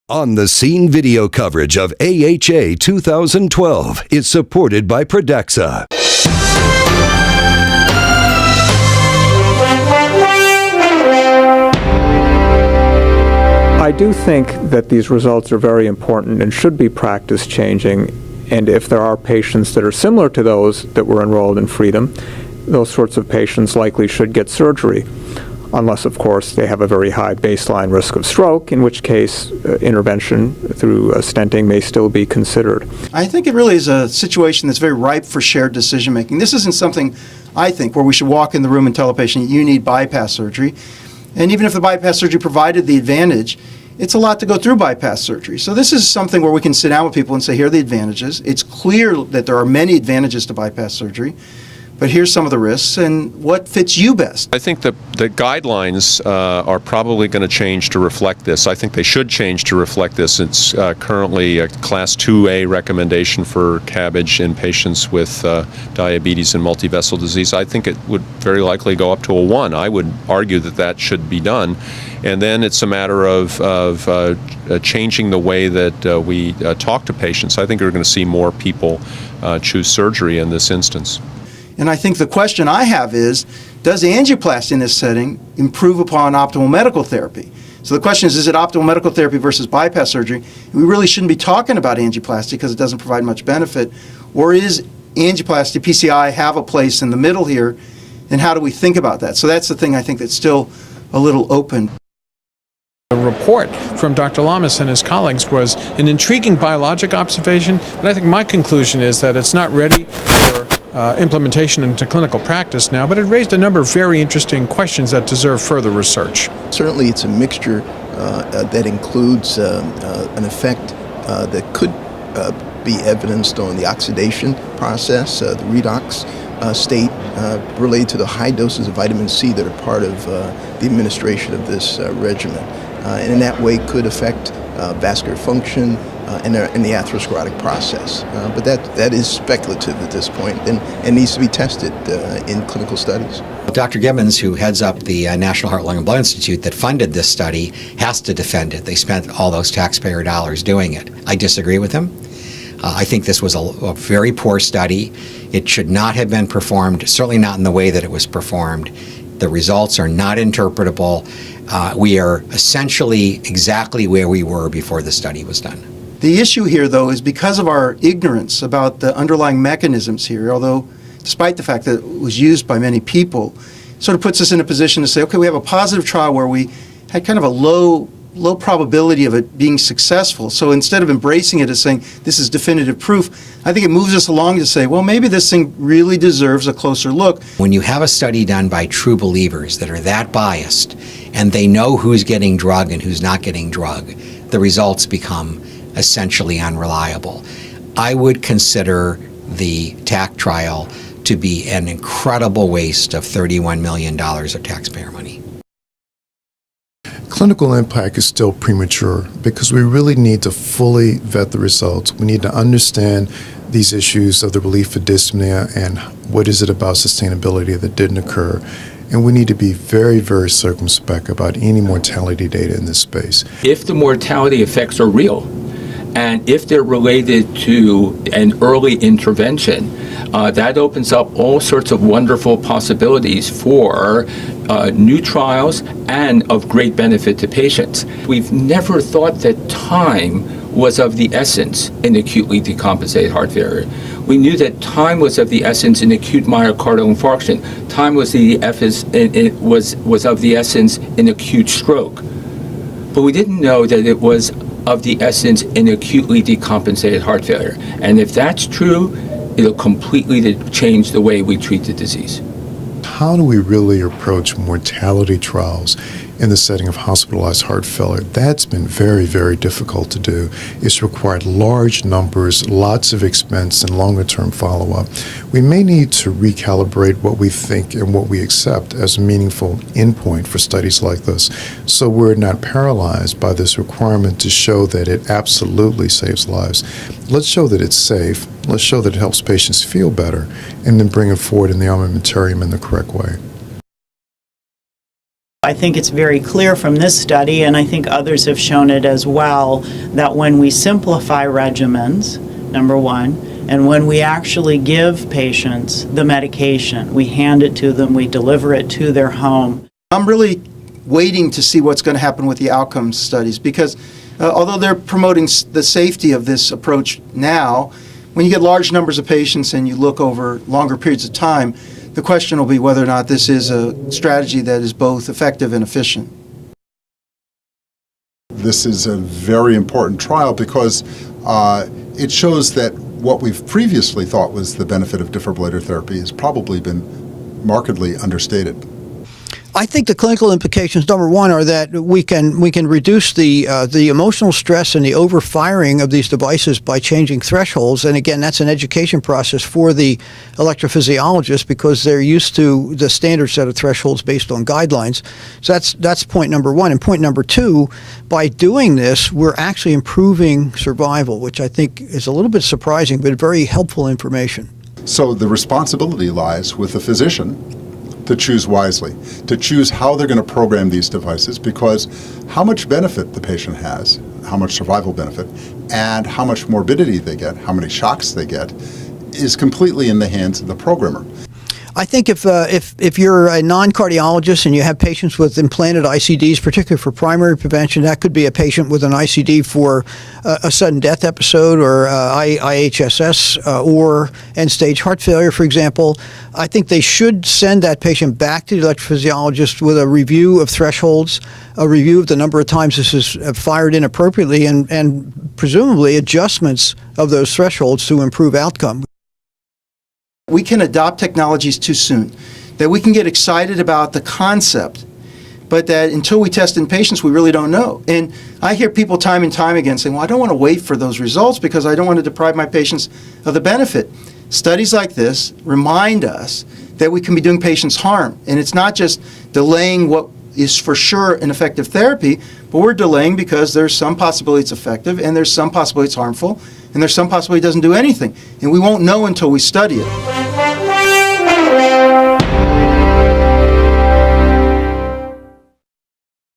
On-the-scene video coverage of AHA 2012 is supported by Pradaxa. I do think that these results are very important and should be practice-changing, and if there are patients that are similar to those that were enrolled in Freedom, those sorts of patients likely should get surgery, unless, of course, they have a very high baseline risk of stroke, in which case intervention through stenting may still be considered. I think it really is a situation that's very ripe for shared decision-making. This isn't something, I think, where we should walk in the room and tell a patient, you need bypass surgery. And even if the bypass surgery provided the advantage, it's a lot to go through bypass surgery. So this is something where we can sit down with people and say, here are the advantages. It's clear that there are many advantages to bypass surgery, but here's some of the risks and what fits you best. I think the guidelines are probably going to change to reflect this. I think they should change to reflect this. It's currently a Class 2A recommendation for CABG in patients with diabetes and multivessel disease. I think it would very likely go up to a 1. I would argue that that should be done. And then it's a matter of changing the way that we talk to patients. I think we're going to see more people choose surgery in this instance. And I think the question I have is, does angioplasty in this setting improve upon optimal medical therapy? So the question is it optimal medical therapy versus bypass surgery? We really shouldn't be talking about angioplasty because it doesn't provide much benefit. Or is angioplasty, PCI, have a place in the middle here? And how do we think about that? So that's the thing I think that's still a little open. The report from Dr. Lamas and his colleagues was an intriguing biologic observation, but I think my conclusion is that it's not ready for implementation into clinical practice now, but it raised a number of very interesting questions that deserve further research. Certainly it's a mixture that includes an effect that could be evidenced on the oxidation process, the redox state related to the high doses of vitamin C that are part of the administration of this regimen. And in that way could affect vascular function and the atherosclerotic process. But that is speculative at this point and needs to be tested in clinical studies. Dr. Gibbons, who heads up the National Heart, Lung, and Blood Institute that funded this study, has to defend it. They spent all those taxpayer dollars doing it. I disagree with him. I think this was a very poor study. It should not have been performed, certainly not in the way that it was performed. The results are not interpretable. We are essentially exactly where we were before the study was done. The issue here, though, is because of our ignorance about the underlying mechanisms here, although despite the fact that it was used by many people, sort of puts us in a position to say, okay, we have a positive trial where we had kind of a low probability of it being successful. So instead of embracing it as saying this is definitive proof, I think it moves us along to say, well, maybe this thing really deserves a closer look. When you have a study done by true believers that are that biased and they know who's getting drug and who's not getting drug, the results become essentially unreliable. I would consider the TAC trial to be an incredible waste of $31 million of taxpayer money. Clinical impact is still premature because we really need to fully vet the results. We need to understand these issues of the relief of dyspnea and what is it about sustainability that didn't occur. And we need to be very, very circumspect about any mortality data in this space. If the mortality effects are real, and if they're related to an early intervention, that opens up all sorts of wonderful possibilities for new trials and of great benefit to patients. We've never thought that time was of the essence in acutely decompensated heart failure. We knew that time was of the essence in acute myocardial infarction. Time was of the essence in acute stroke. But we didn't know that it was of the essence in acutely decompensated heart failure. And if that's true, it'll completely change the way we treat the disease. How do we really approach mortality trials in the setting of hospitalized heart failure? That's been very, very difficult to do. It's required large numbers, lots of expense, and longer-term follow-up. We may need to recalibrate what we think and what we accept as a meaningful endpoint for studies like this, so we're not paralyzed by this requirement to show that it absolutely saves lives. Let's show that it's safe. Let's show that it helps patients feel better, and then bring it forward in the armamentarium in the correct way. I think it's very clear from this study, and I think others have shown it as well, that when we simplify regimens, number one, and when we actually give patients the medication, we hand it to them, we deliver it to their home. I'm really waiting to see what's going to happen with the outcomes studies because although they're promoting the safety of this approach now, when you get large numbers of patients and you look over longer periods of time, the question will be whether or not this is a strategy that is both effective and efficient. This is a very important trial because it shows that what we've previously thought was the benefit of defibrillator therapy has probably been markedly understated. I think the clinical implications, number one, are that we can reduce the emotional stress and the overfiring of these devices by changing thresholds. And again, that's an education process for the electrophysiologist because they're used to the standard set of thresholds based on guidelines. So that's point number one. And point number two, by doing this, we're actually improving survival, which I think is a little bit surprising, but very helpful information. So the responsibility lies with the physician to choose wisely, to choose how they're going to program these devices, because how much benefit the patient has, how much survival benefit, and how much morbidity they get, how many shocks they get, is completely in the hands of the programmer. I think if you're a non-cardiologist and you have patients with implanted ICDs, particularly for primary prevention, that could be a patient with an ICD for a sudden death episode or IHSS or end-stage heart failure, for example. I think they should send that patient back to the electrophysiologist with a review of thresholds, a review of the number of times this is fired inappropriately, and presumably adjustments of those thresholds to improve outcome. We can adopt technologies too soon, that we can get excited about the concept, but that until we test in patients, we really don't know. And I hear people time and time again saying, well, I don't want to wait for those results because I don't want to deprive my patients of the benefit. Studies like this remind us that we can be doing patients harm. And it's not just delaying what is for sure an effective therapy, but we're delaying because there's some possibility it's effective and there's some possibility it's harmful and there's some possibility it doesn't do anything. And we won't know until we study it.